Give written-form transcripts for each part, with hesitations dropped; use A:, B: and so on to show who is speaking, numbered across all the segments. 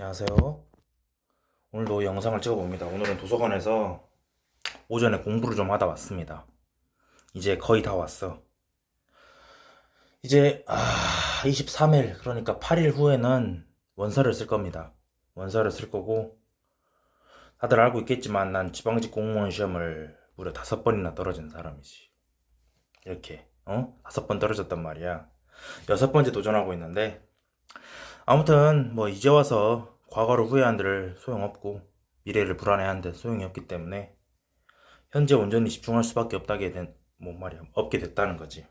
A: 안녕하세요. 오늘도 영상을 찍어봅니다. 오늘은 도서관에서 오전에 공부를 좀 하다 왔습니다. 이제 거의 다 왔어. 이제 23일 그러니까 8일 후에는 원서를 쓸 겁니다. 원서를 쓸 거고 다들 알고 있겠지만 난 지방직 공무원 시험을 무려 5번이나 떨어진 사람이지. 이렇게 5번 떨어졌단 말이야. 6번째 도전하고 있는데 아무튼 뭐 이제 와서 과거를 후회한들 소용없고 미래를 불안해한들 소용이 없기 때문에 현재 온전히 집중할 수밖에 없다게 된, 뭐 말이야, 없게 됐다는 거지.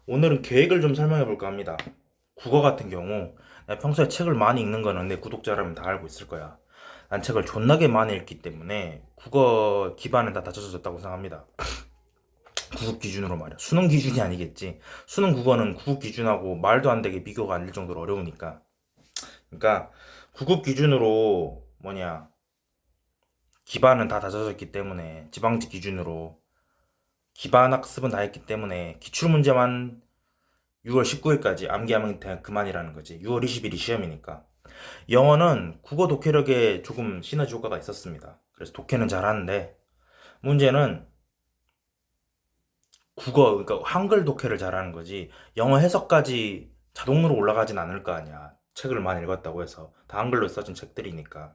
A: 오늘은 계획을 좀 설명해 볼까 합니다. 국어 같은 경우, 내가 평소에 책을 많이 읽는 거는 내 구독자라면 다 알고 있을 거야. 난 책을 존나게 많이 읽기 때문에 국어 기반은 다 다져졌다고 생각합니다. 구급 기준으로 말이야. 수능 기준이 아니겠지. 수능 국어는 구급 기준하고 말도 안 되게 비교가 안 될 정도로 어려우니까. 그러니까 구급 기준으로 기반은 다 다져졌기 때문에 지방직 기준으로 기반 학습은 다 했기 때문에 기출문제만 6월 19일까지 암기하면 그만이라는 거지. 6월 20일이 시험이니까. 영어는 국어 독해력에 조금 시너지 효과가 있었습니다. 그래서 독해는 잘하는데 문제는 그러니까 한글 독해를 잘하는 거지. 영어 해석까지 자동으로 올라가진 않을 거 아니야. 책을 많이 읽었다고 해서 다 한글로 써진 책들이니까.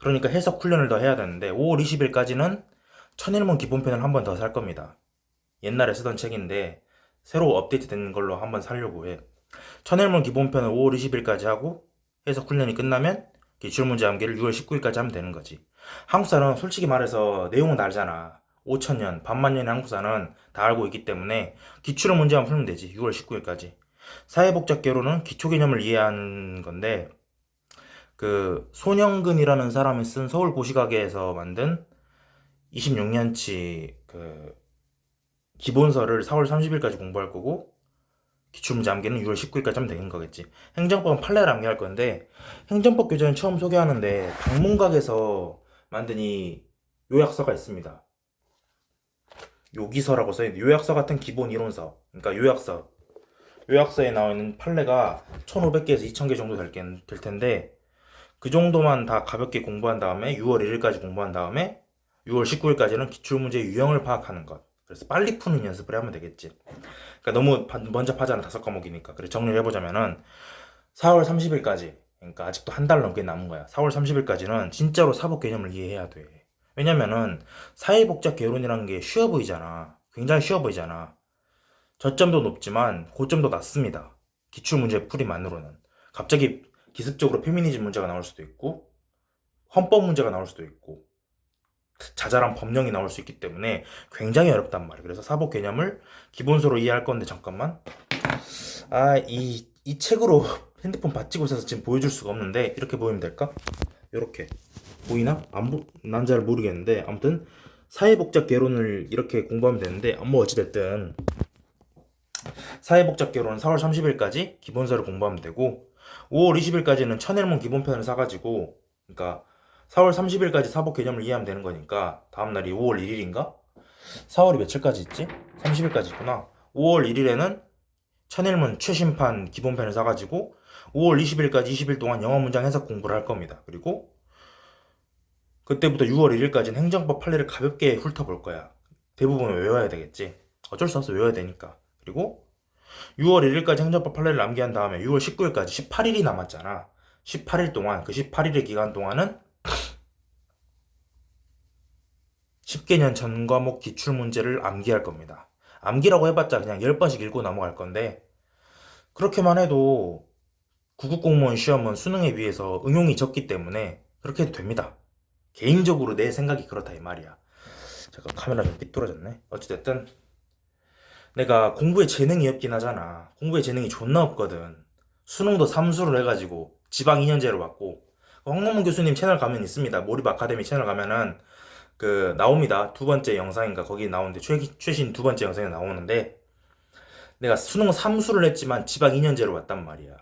A: 그러니까 해석 훈련을 더 해야 되는데 5월 20일까지는 천일문 기본편을 한 번 더 살 겁니다. 옛날에 쓰던 책인데 새로 업데이트된 걸로 한번 살려고 해. 천일문 기본편을 5월 20일까지 하고 해석 훈련이 끝나면 기출문제 암기를 6월 19일까지 하면 되는 거지. 한국사는 솔직히 말해서 내용은 알잖아. 5천년, 반만년의 한국사는 다 알고 있기 때문에 기출 문제만 풀면 되지. 6월 19일까지. 사회복잡계로는 기초 개념을 이해하는 건데 그 손영근이라는 사람이 쓴 서울고시가게에서 만든 26년치 그 기본서를 4월 30일까지 공부할 거고 기출문제 암기는 6월 19일까지 하면 되는 거겠지. 행정법은 판례를 암기할 건데 행정법 교재는 처음 소개하는데 방문각에서 만든 이 요약서가 있습니다. 요기서라고 써있는데 요약서 같은 기본 이론서, 그러니까 요약서에 나와 있는 판례가 1500개에서 2000개 정도 될 텐데 그 정도만 다 가볍게 공부한 다음에 6월 1일까지 공부한 다음에 6월 19일까지는 기출문제 유형을 파악하는 것. 그래서 빨리 푸는 연습을 하면 되겠지. 그러니까 너무 먼저 파잖아. 5과목이니까. 그래 정리를 해보자면은 4월 30일까지, 그러니까 아직도 한 달 넘게 남은 거야. 4월 30일까지는 진짜로 사법 개념을 이해해야 돼. 왜냐면은 사회복잡 개론이라는 게 쉬워 보이잖아. 굉장히 쉬워 보이잖아. 저점도 높지만 고점도 낮습니다. 기출문제 풀이만으로는. 갑자기 기습적으로 페미니즘 문제가 나올 수도 있고 헌법 문제가 나올 수도 있고 자잘한 법령이 나올 수 있기 때문에 굉장히 어렵단 말이에요. 그래서 사법 개념을 기본서로 이해할 건데 잠깐만. 이 책으로 핸드폰 받치고 있어서 지금 보여줄 수가 없는데 이렇게 보이면 될까? 이렇게 보이나? 난 잘 모르겠는데 아무튼 사회복잡 개론을 이렇게 공부하면 되는데 뭐 어찌됐든 사회복잡 개론은 4월 30일까지 기본서를 공부하면 되고 5월 20일까지는 천일문 기본편을 사가지고 그러니까 4월 30일까지 사법 개념을 이해하면 되는 거니까 다음날이 5월 1일인가? 4월이 며칠까지 있지? 30일까지 있구나. 5월 1일에는 천일문 최신판 기본편을 사가지고 5월 20일까지 20일 동안 영어 문장 해석 공부를 할 겁니다. 그리고 그때부터 6월 1일까지는 행정법 판례를 가볍게 훑어볼 거야. 대부분 외워야 되겠지. 어쩔 수 없어 외워야 되니까. 그리고 6월 1일까지 행정법 판례를 암기한 다음에 6월 19일까지 18일이 남았잖아. 18일 동안 그 18일의 기간 동안은 10개년 전 과목 기출문제를 암기할 겁니다. 암기라고 해봤자 그냥 10번씩 읽고 넘어갈 건데 그렇게만 해도 구급공무원 시험은 수능에 비해서 응용이 적기 때문에 그렇게 해도 됩니다. 개인적으로 내 생각이 그렇다 이 말이야. 잠깐 카메라 좀 삐뚤어졌네. 어찌됐든 내가 공부에 재능이 없긴 하잖아. 공부에 재능이 존나 없거든. 수능도 삼수를 해가지고 지방 2년제로 받고 황만문 교수님 채널 가면 있습니다. 몰입 아카데미 채널 가면은 그 나옵니다. 두 번째 영상인가 거기 나오는데 최신 두 번째 영상에 나오는데 내가 수능 삼수를 했지만 지방 2년제로 왔단 말이야.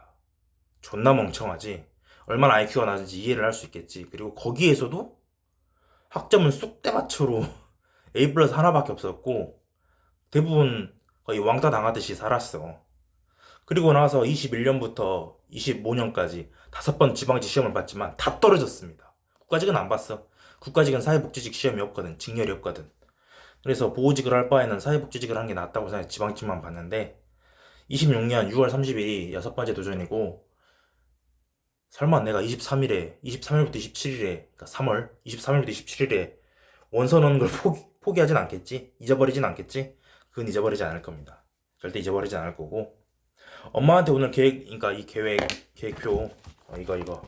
A: 존나 멍청하지. 얼마나 IQ가 낮은지 이해를 할 수 있겠지. 그리고 거기에서도 학점은 쑥대밭으로 A 플러스 하나밖에 없었고 대부분 거의 왕따 당하듯이 살았어. 그리고 나서 21년부터 25년까지 5번 지방직 시험을 봤지만 다 떨어졌습니다. 국가직은 안 봤어. 국가직은 사회복지직 시험이 없거든. 직렬이 없거든. 그래서 보호직을 할 바에는 사회복지직을 한 게 낫다고 생각해 지방직만 봤는데 26년 6월 30일이 여섯 번째 도전이고 설마 내가 23일부터 27일에 그러니까 3월 23일부터 27일에 원서 넣는 걸 포기하진 않겠지? 잊어버리진 않겠지? 그건 잊어버리지 않을 겁니다. 절대 잊어버리지 않을 거고 엄마한테 오늘 그러니까 이 계획표 이거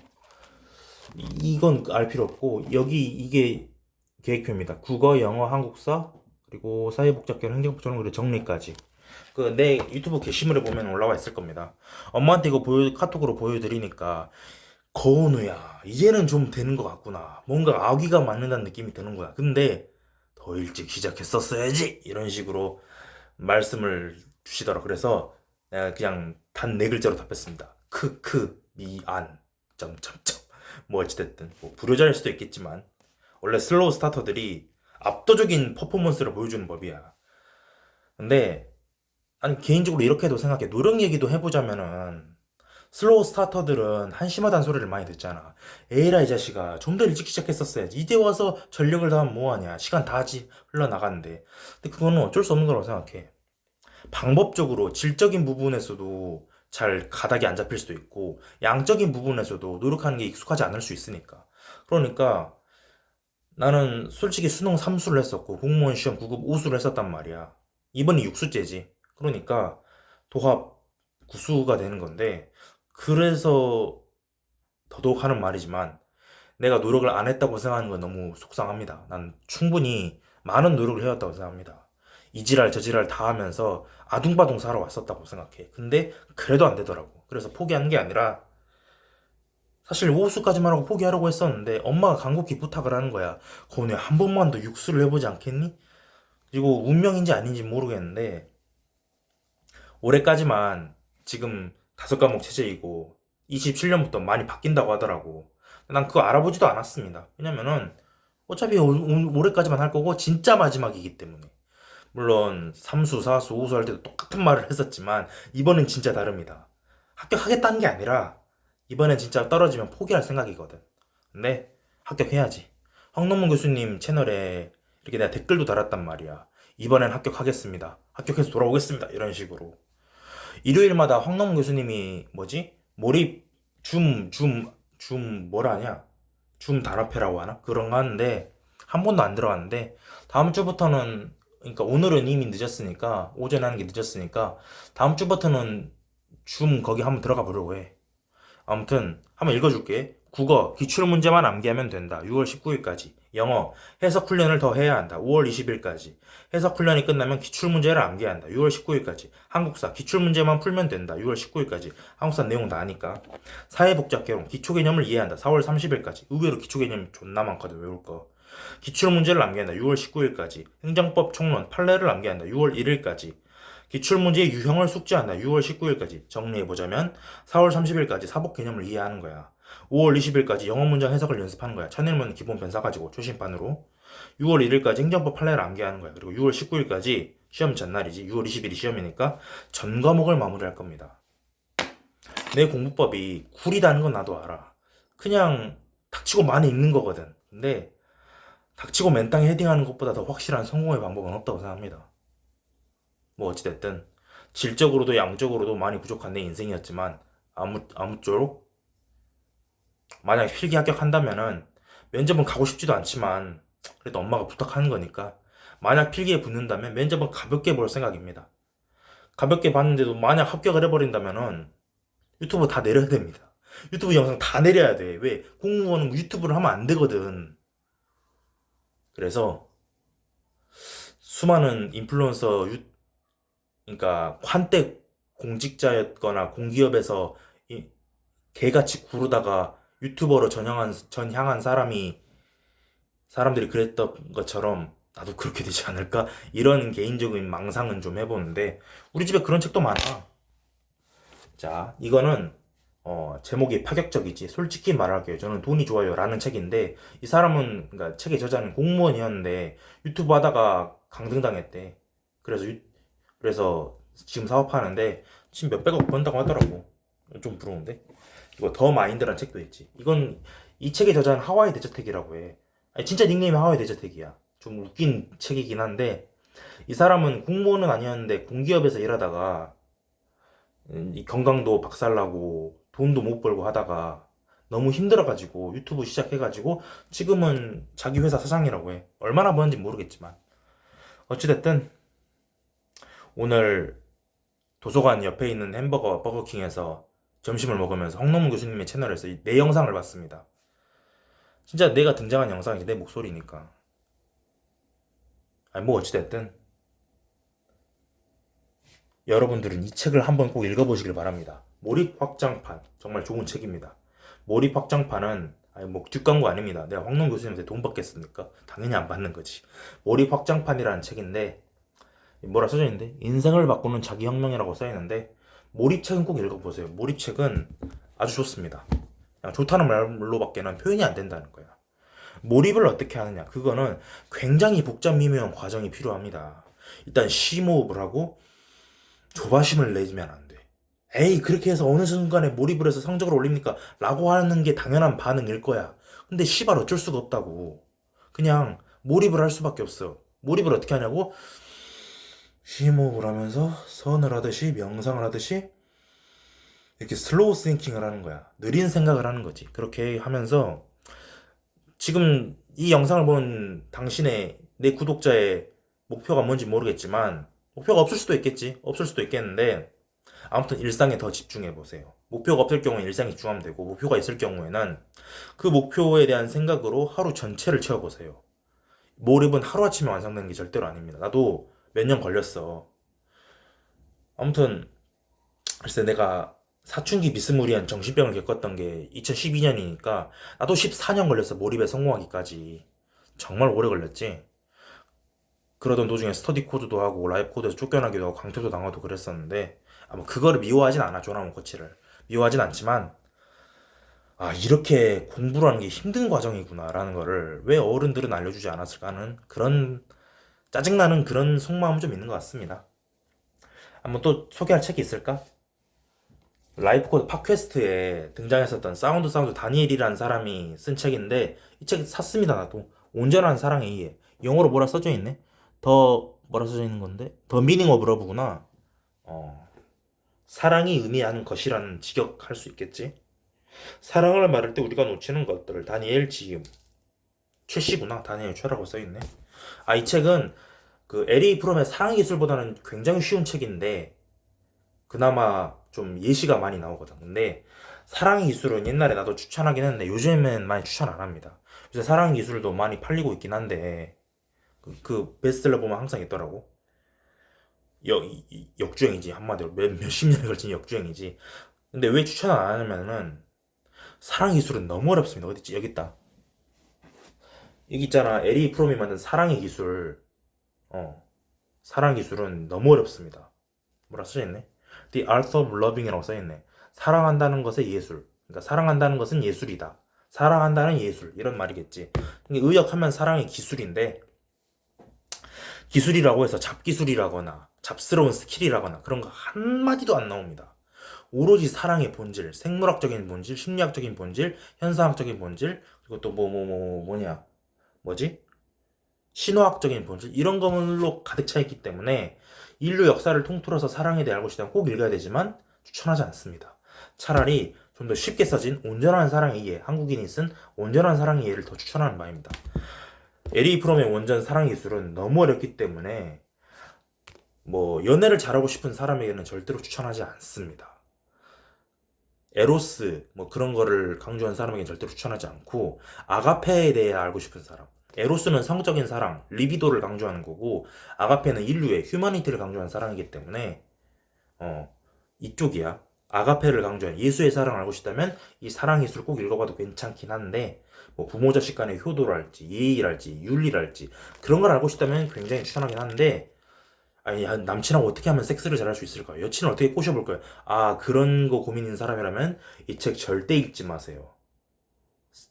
A: 이건 알 필요 없고 여기 이게 계획표입니다. 국어, 영어, 한국사 그리고 사회복잡계열, 행정법조는 그리고 정리까지. 그 내 유튜브 게시물에 보면 올라와 있을 겁니다. 엄마한테 이거 카톡으로 보여드리니까 거운우야 이제는 좀 되는 것 같구나. 뭔가 아기가 맞는다는 느낌이 드는 거야. 근데 더 일찍 시작했었어야지 이런 식으로 말씀을 주시더라. 그래서 내가 그냥 단 네 글자로 답했습니다. 크크 미안 점점점 뭐 어찌됐든 뭐 불효자일 수도 있겠지만 원래 슬로우 스타터들이 압도적인 퍼포먼스를 보여주는 법이야. 근데 아니 개인적으로 이렇게도 생각해. 노력 얘기도 해보자면은 슬로우 스타터들은 한심하다는 소리를 많이 듣잖아. 에이라 이 자식아 좀 더 일찍 시작했었어야지. 이제 와서 전력을 다하면 뭐하냐. 시간 다 흘러나가는데. 근데 그거는 어쩔 수 없는 거라고 생각해. 방법적으로 질적인 부분에서도 잘 가닥이 안 잡힐 수도 있고 양적인 부분에서도 노력하는 게 익숙하지 않을 수 있으니까. 그러니까 나는 솔직히 수능 3수를 했었고 공무원 시험 9급 우수를 했었단 말이야. 이번이 6수째지. 그러니까 도합 9수가 되는 건데 그래서 더더욱 하는 말이지만 내가 노력을 안 했다고 생각하는 건 너무 속상합니다. 난 충분히 많은 노력을 해왔다고 생각합니다. 이 지랄 저 지랄 다 하면서 아둥바둥 살아왔었다고 생각해. 근데 그래도 안 되더라고. 그래서 포기하는 게 아니라 사실 5수까지만 하고 포기하려고 했었는데 엄마가 간곡히 부탁을 하는 거야. 건우야 한 번만 더 6수를 해보지 않겠니? 그리고 운명인지 아닌지 모르겠는데 올해까지만 지금 5과목 체제이고 27년부터 많이 바뀐다고 하더라고. 난 그거 알아보지도 않았습니다. 왜냐면은 어차피 올해까지만 할 거고 진짜 마지막이기 때문에. 물론 3수, 4수, 5수 할 때도 똑같은 말을 했었지만 이번엔 진짜 다릅니다. 합격하겠다는 게 아니라 이번엔 진짜 떨어지면 포기할 생각이거든. 근데 합격해야지. 황동문 교수님 채널에 이렇게 내가 댓글도 달았단 말이야. 이번엔 합격하겠습니다. 합격해서 돌아오겠습니다. 이런 식으로. 일요일마다 황동문 교수님이 뭐지? 몰입 뭐라 하냐? 줌 단합회라고 하나? 그런 거 하는데 한 번도 안 들어갔는데 다음 주부터는 그러니까 오늘은 이미 늦었으니까 오전에 하는 게 늦었으니까 다음 주부터는 줌 거기 한번 들어가 보려고 해. 아무튼 한번 읽어줄게. 국어 기출 문제만 암기하면 된다. 6월 19일까지. 영어 해석 훈련을 더 해야 한다. 5월 20일까지. 해석 훈련이 끝나면 기출 문제를 암기해야 한다. 6월 19일까지. 한국사 기출 문제만 풀면 된다. 6월 19일까지. 한국사 내용 다 아니까. 사회복잡 개론 기초 개념을 이해한다. 4월 30일까지. 의외로 기초 개념이 존나 많거든. 외울 거. 기출 문제를 암기해야 한다. 6월 19일까지. 행정법 총론 판례를 암기해야 한다. 6월 1일까지. 기출문제의 유형을 숙지한다. 6월 19일까지. 정리해보자면 4월 30일까지 사법 개념을 이해하는 거야. 5월 20일까지 영어 문장 해석을 연습하는 거야. 천일문 기본 변사 가지고 초심판으로. 6월 1일까지 행정법 판례를 암기하는 거야. 그리고 6월 19일까지 시험 전날이지. 6월 20일이 시험이니까 전 과목을 마무리할 겁니다. 내 공부법이 구리다는 건 나도 알아. 그냥 닥치고 많이 읽는 거거든. 근데 닥치고 맨땅에 헤딩하는 것보다 더 확실한 성공의 방법은 없다고 생각합니다. 뭐 어찌됐든 질적으로도 양적으로도 많이 부족한 내 인생이었지만 아무쪼록 만약 필기 합격한다면은 면접은 가고 싶지도 않지만 그래도 엄마가 부탁하는 거니까 만약 필기에 붙는다면 면접은 가볍게 볼 생각입니다. 가볍게 봤는데도 만약 합격을 해버린다면은 유튜브 다 내려야 됩니다. 유튜브 영상 다 내려야 돼. 왜? 공무원은 유튜브를 하면 안 되거든. 그래서 수많은 인플루언서 그러니까 한때 공직자였거나 공기업에서 개같이 구르다가 유튜버로 전향한 사람들이 그랬던 것처럼 나도 그렇게 되지 않을까? 이런 개인적인 망상은 좀 해보는데 우리 집에 그런 책도 많아. 자, 이거는 제목이 파격적이지. 솔직히 말할게요. 저는 돈이 좋아요 라는 책인데 이 사람은 그러니까 책의 저자는 공무원이었는데 유튜브 하다가 강등당했대. 그래서 지금 사업하는데 지금 몇백억 번다고 하더라고. 좀 부러운데. 이거 더 마인드란 책도 있지. 이건 이 책의 저자는 하와이 대저택이라고 해. 아니, 진짜 닉네임이 하와이 대저택이야. 좀 웃긴 책이긴 한데 이 사람은 공무원은 아니었는데 공기업에서 일하다가 이 건강도 박살나고 돈도 못 벌고 하다가 너무 힘들어가지고 유튜브 시작해가지고 지금은 자기 회사 사장이라고 해. 얼마나 버는지 모르겠지만 어찌됐든 오늘 도서관 옆에 있는 햄버거 버거킹에서 점심을 먹으면서 홍nom문 교수님의 채널에서 내 영상을 봤습니다. 진짜 내가 등장한 영상이지, 내 목소리니까. 아니 뭐 어찌됐든 여러분들은 이 책을 한번 꼭 읽어보시길 바랍니다. 몰입 확장판 정말 좋은 책입니다. 몰입 확장판은 아니 뭐 뒷광고 아닙니다. 내가 황농 교수님한테 돈 받겠습니까? 당연히 안 받는 거지. 몰입 확장판이라는 책인데 뭐라 써져 있는데 인생을 바꾸는 자기혁명이라고 써 있는데 몰입책은 꼭 읽어보세요. 몰입책은 아주 좋습니다. 그냥 좋다는 말로밖에는 표현이 안 된다는 거야. 몰입을 어떻게 하느냐? 그거는 굉장히 복잡 미묘한 과정이 필요합니다. 일단 심호흡을 하고 조바심을 내면 안 돼. 에이, 그렇게 해서 어느 순간에 몰입을 해서 성적을 올립니까? 라고 하는 게 당연한 반응일 거야. 근데 씨발 어쩔 수가 없다고. 그냥 몰입을 할 수밖에 없어. 몰입을 어떻게 하냐고? 심호흡을 하면서 선을 하듯이 명상을 하듯이 이렇게 슬로우 싱킹을 하는 거야. 느린 생각을 하는 거지. 그렇게 하면서 지금 이 영상을 본 당신의 내 구독자의 목표가 뭔지 모르겠지만 목표가 없을 수도 있겠지. 없을 수도 있겠는데 아무튼 일상에 더 집중해 보세요. 목표가 없을 경우에 일상에 집중하면 되고 목표가 있을 경우에는 그 목표에 대한 생각으로 하루 전체를 채워보세요. 몰입은 하루아침에 완성되는 게 절대로 아닙니다. 나도 몇 년 걸렸어. 아무튼 글쎄 내가 사춘기 비스무리한 정신병을 겪었던 게 2012년이니까 나도 14년 걸렸어. 몰입에 성공하기까지. 정말 오래 걸렸지. 그러던 도중에 스터디 코드도 하고 라이브 코드에서 쫓겨나기도 하고 강퇴도 당하고 그랬었는데 아마 그거를 미워하진 않아. 조나무 코치를 미워하진 않지만 아 이렇게 공부를 하는 게 힘든 과정이구나 라는 거를 왜 어른들은 알려주지 않았을까 하는 그런 짜증나는 그런 속마음은 좀 있는 것 같습니다. 한번 또 소개할 책이 있을까? 라이프 코드 팟캐스트에 등장했었던 사운드 다니엘이라는 사람이 쓴 책인데 이 책 샀습니다. 나도 온전한 사랑에 의해. 영어로 뭐라 써져 있네. 더 뭐라 써져 있는 건데 더 미닝 오브 러브구나. 사랑이 의미하는 것이라는 직역할 수 있겠지. 사랑을 말할 때 우리가 놓치는 것들을 다니엘 지음 최씨구나. 다니엘 최라고 써있네. 아 이 책은 그 에리 프롬의 사랑 기술보다는 굉장히 쉬운 책인데 그나마 좀 예시가 많이 나오거든. 근데 사랑 기술은 옛날에 나도 추천하긴 했는데 요즘엔 많이 추천 안 합니다. 요새 사랑 기술도 많이 팔리고 있긴 한데 그 베스트셀러 보면 항상 있더라고. 역주행이지 한마디로 몇십 년에 걸친 역주행이지. 근데 왜 추천 안 하냐면은 사랑 기술은 너무 어렵습니다. 어디 있지? 여기 있다. 여기 있잖아. 에리 프롬이 만든 사랑의 기술. 사랑 기술은 너무 어렵습니다. 뭐라 써있네? The Art of Loving이라고 써있네. 사랑한다는 것의 예술. 그러니까 사랑한다는 것은 예술이다. 사랑한다는 예술 이런 말이겠지. 의역하면 사랑의 기술인데 기술이라고 해서 잡기술이라거나 잡스러운 스킬이라거나 그런 거 한마디도 안 나옵니다. 오로지 사랑의 본질, 생물학적인 본질, 심리학적인 본질, 현상학적인 본질, 그리고 또 뭐냐 뭐지? 신화학적인 본질 이런 것들로 가득 차 있기 때문에 인류 역사를 통틀어서 사랑에 대해 알고 싶다면 꼭 읽어야 되지만 추천하지 않습니다. 차라리 좀 더 쉽게 써진 온전한 사랑의 이해, 한국인이 쓴 온전한 사랑의 이해를 더 추천하는 바입니다. 에리 프롬의 원전 사랑 기술은 너무 어렵기 때문에 뭐 연애를 잘하고 싶은 사람에게는 절대로 추천하지 않습니다. 에로스 뭐 그런 거를 강조한 사람에게는 절대로 추천하지 않고 아가페에 대해 알고 싶은 사람. 에로스는 성적인 사랑, 리비도를 강조하는 거고 아가페는 인류의 휴머니티를 강조하는 사랑이기 때문에 이쪽이야. 아가페를 강조한 예수의 사랑을 알고 싶다면 이 사랑 예술 꼭 읽어봐도 괜찮긴 한데 뭐 부모 자식 간의 효도랄지 예의랄지 윤리랄지 그런 걸 알고 싶다면 굉장히 추천하긴 한데 아니 남친하고 어떻게 하면 섹스를 잘할 수 있을까? 여친을 어떻게 꼬셔볼까요? 아 그런 거 고민인 사람이라면 이 책 절대 읽지 마세요.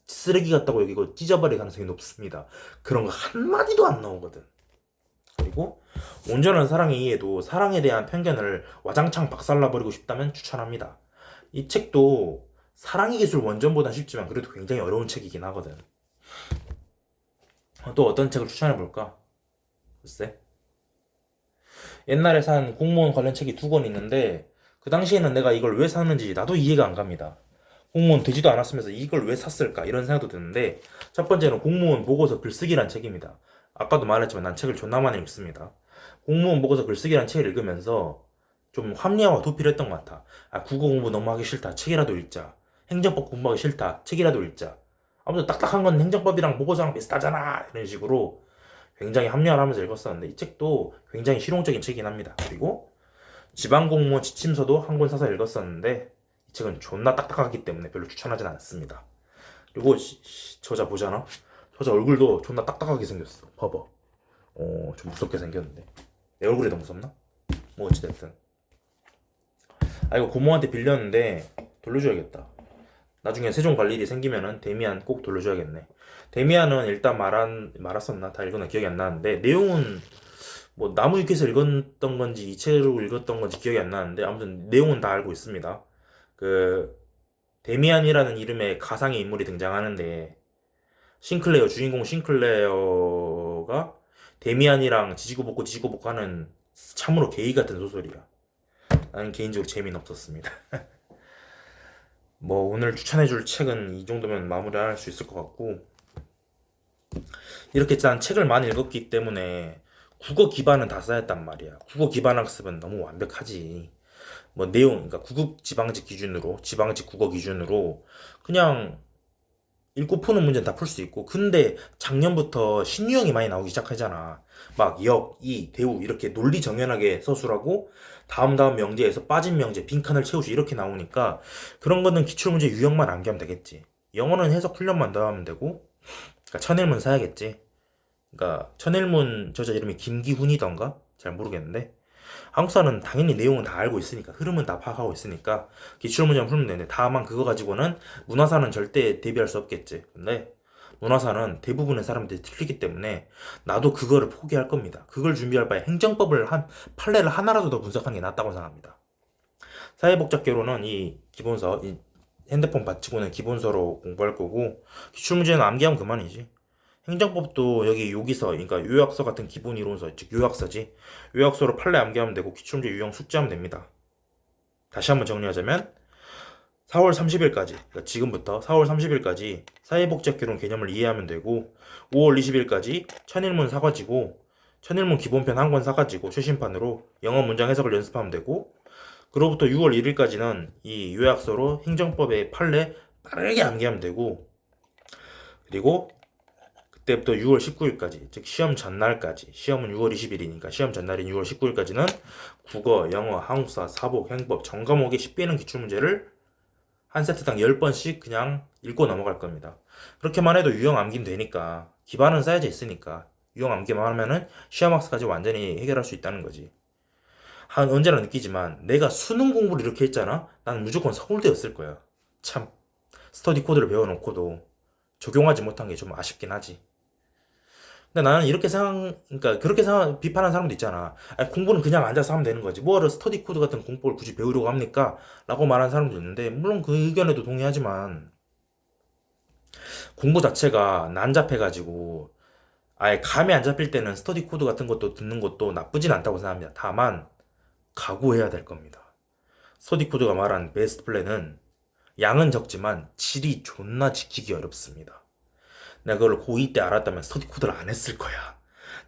A: 쓰레기 같다고 여기고 찢어버릴 가능성이 높습니다. 그런 거 한마디도 안 나오거든. 그리고 그리고 온전한 사랑의 이해도 사랑에 대한 편견을 와장창 박살나버리고 싶다면 추천합니다. 이 책도 사랑의 기술 원전보다 쉽지만 그래도 굉장히 어려운 책이긴 하거든. 또 어떤 책을 추천해볼까? 글쎄. 옛날에 산 공무원 관련 책이 2권 있는데 그 당시에는 내가 이걸 왜 샀는지 나도 이해가 안 갑니다. 공무원 되지도 않았으면서 이걸 왜 샀을까 이런 생각도 드는데 첫 번째는 공무원 보고서 글쓰기란 책입니다. 아까도 말했지만 난 책을 존나 많이 읽습니다. 공무원 보고서 글쓰기란 책을 읽으면서 좀 합리화와 도피를 했던 것 같아. 아, 국어 공부 너무 하기 싫다. 책이라도 읽자. 행정법 공부하기 싫다. 책이라도 읽자. 아무튼 딱딱한 건 행정법이랑 보고서랑 비슷하잖아. 이런 식으로 굉장히 합리화를 하면서 읽었었는데 이 책도 굉장히 실용적인 책이긴 합니다. 그리고 지방공무원 지침서도 한 권 사서 읽었었는데 이 책은 존나 딱딱하기 때문에 별로 추천하진 않습니다. 그리고 저자 보잖아. 저자 얼굴도 존나 딱딱하게 생겼어. 봐봐. 좀 무섭게 생겼는데 내 얼굴이 더 무섭나? 뭐 어찌됐든 이거 고모한테 빌렸는데 돌려줘야겠다. 나중에 세종관리일이 생기면은 데미안 꼭 돌려줘야겠네. 데미안은 일단 말았었나? 다 읽었나 기억이 안 나는데 내용은 뭐 나무 위키에서 읽었던 건지 이 책으로 읽었던 건지 기억이 안 나는데 아무튼 내용은 다 알고 있습니다. 그 데미안이라는 이름의 가상의 인물이 등장하는데 싱클레어 주인공 싱클레어가 데미안이랑 지지고 볶고 하는 참으로 게이 같은 소설이야. 나는 개인적으로 재미는 없었습니다. 뭐 오늘 추천해줄 책은 이 정도면 마무리할 수 있을 것 같고 이렇게 짠 책을 많이 읽었기 때문에 국어 기반은 다 쌓였단 말이야. 국어 기반 학습은 너무 완벽하지. 뭐 내용, 그러니까 구급 지방직 기준으로, 지방직 국어 기준으로 그냥 읽고 푸는 문제는 다 풀 수 있고 근데 작년부터 신유형이 많이 나오기 시작하잖아. 막 역, 이, 대우 이렇게 논리 정연하게 서술하고 다음 명제에서 빠진 명제, 빈칸을 채우시 이렇게 나오니까 그런 거는 기출문제 유형만 암기하면 되겠지. 영어는 해석 훈련만 더 하면 되고 그러니까 천일문 사야겠지. 그러니까 천일문 저자 이름이 김기훈이던가? 잘 모르겠는데 한국사는 당연히 내용은 다 알고 있으니까 흐름은 다 파악하고 있으니까 기출문제만 풀면 되는데 다만 그거 가지고는 문화사는 절대 대비할 수 없겠지. 근데 문화사는 대부분의 사람들이 틀리기 때문에 나도 그거를 포기할 겁니다. 그걸 준비할 바에 행정법을 한 판례를 하나라도 더 분석하는 게 낫다고 생각합니다. 사회복잡계로는 이 기본서, 이 핸드폰 받치고는 기본서로 공부할 거고 기출문제는 암기하면 그만이지. 행정법도 여기 요기서, 그러니까 요약서 같은 기본 이론서, 즉 요약서지. 요약서로 판례 암기하면 되고 기출문제 유형 숙지하면 됩니다. 다시 한번 정리하자면 4월 30일까지, 그러니까 지금부터 4월 30일까지 사회복잡개론 개념을 이해하면 되고 5월 20일까지 천일문 사가지고 천일문 기본편 한 권 사가지고 최신판으로 영어 문장 해석을 연습하면 되고 그로부터 6월 1일까지는 이 요약서로 행정법의 판례 빠르게 암기하면 되고 그리고 그때부터 6월 19일까지, 즉 시험 전날까지, 시험은 6월 20일이니까 시험 전날인 6월 19일까지는 국어, 영어, 한국사, 사복, 행법, 전과목의 10개는 기출문제를 한 세트당 10번씩 그냥 읽고 넘어갈 겁니다. 그렇게만 해도 유형 암기는 되니까 기반은 쌓여져 있으니까 유형 암기만 하면은 시험 학습까지 완전히 해결할 수 있다는 거지. 언제나 느끼지만 내가 수능 공부를 이렇게 했잖아? 나는 무조건 서울대였을 거야. 참 스터디 코드를 배워놓고도 적용하지 못한 게 좀 아쉽긴 하지. 근데 나는 이렇게 그러니까 그렇게 비판하는 사람도 있잖아. 아니, 공부는 그냥 앉아서 하면 되는 거지. 뭐하러 스터디 코드 같은 공법을 굳이 배우려고 합니까? 라고 말하는 사람도 있는데, 물론 그 의견에도 동의하지만, 공부 자체가 난잡해가지고, 아예 감이 안 잡힐 때는 스터디 코드 같은 것도 듣는 것도 나쁘진 않다고 생각합니다. 다만, 각오해야 될 겁니다. 스터디 코드가 말한 베스트 플랜은 양은 적지만 질이 존나 지키기 어렵습니다. 내가 그걸 고2 때 알았다면 스터디 코드를 안 했을 거야.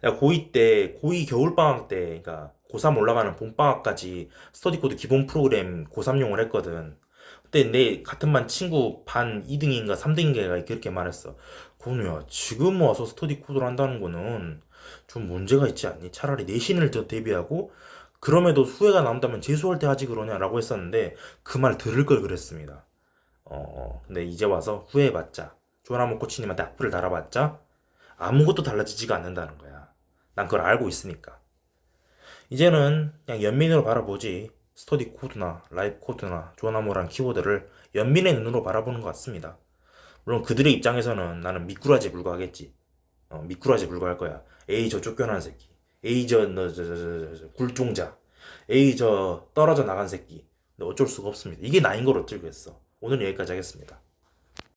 A: 내가 고2 때, 고2 겨울방학 때, 그러니까 고3 올라가는 봄방학까지 스터디 코드 기본 프로그램 고3용을 했거든. 그때 내 같은 반 친구 반 2등인가 3등인가 그렇게 말했어. 건우야, 지금 와서 스터디 코드를 한다는 거는 좀 문제가 있지 않니? 차라리 내신을 더 대비하고 그럼에도 후회가 남다면 재수할 때 하지 그러냐라고 했었는데 그 말 들을 걸 그랬습니다. 근데 이제 와서 후회해봤자 조나무 코치님한테 악플을 달아봤자 아무것도 달라지지가 않는다는 거야. 난 그걸 알고 있으니까. 이제는 그냥 연민으로 바라보지 스터디 코드나 라이프 코드나 조나무란 키워드를 연민의 눈으로 바라보는 것 같습니다. 물론 그들의 입장에서는 나는 미꾸라지에 불과하겠지. 미꾸라지에 불과할 거야. 에이 저 쫓겨난 새끼. A 굴종자, A 떨어져 나간 새끼. 근데 어쩔 수가 없습니다. 이게 나인 걸 어쩔겠어. 오늘 여기까지 하겠습니다.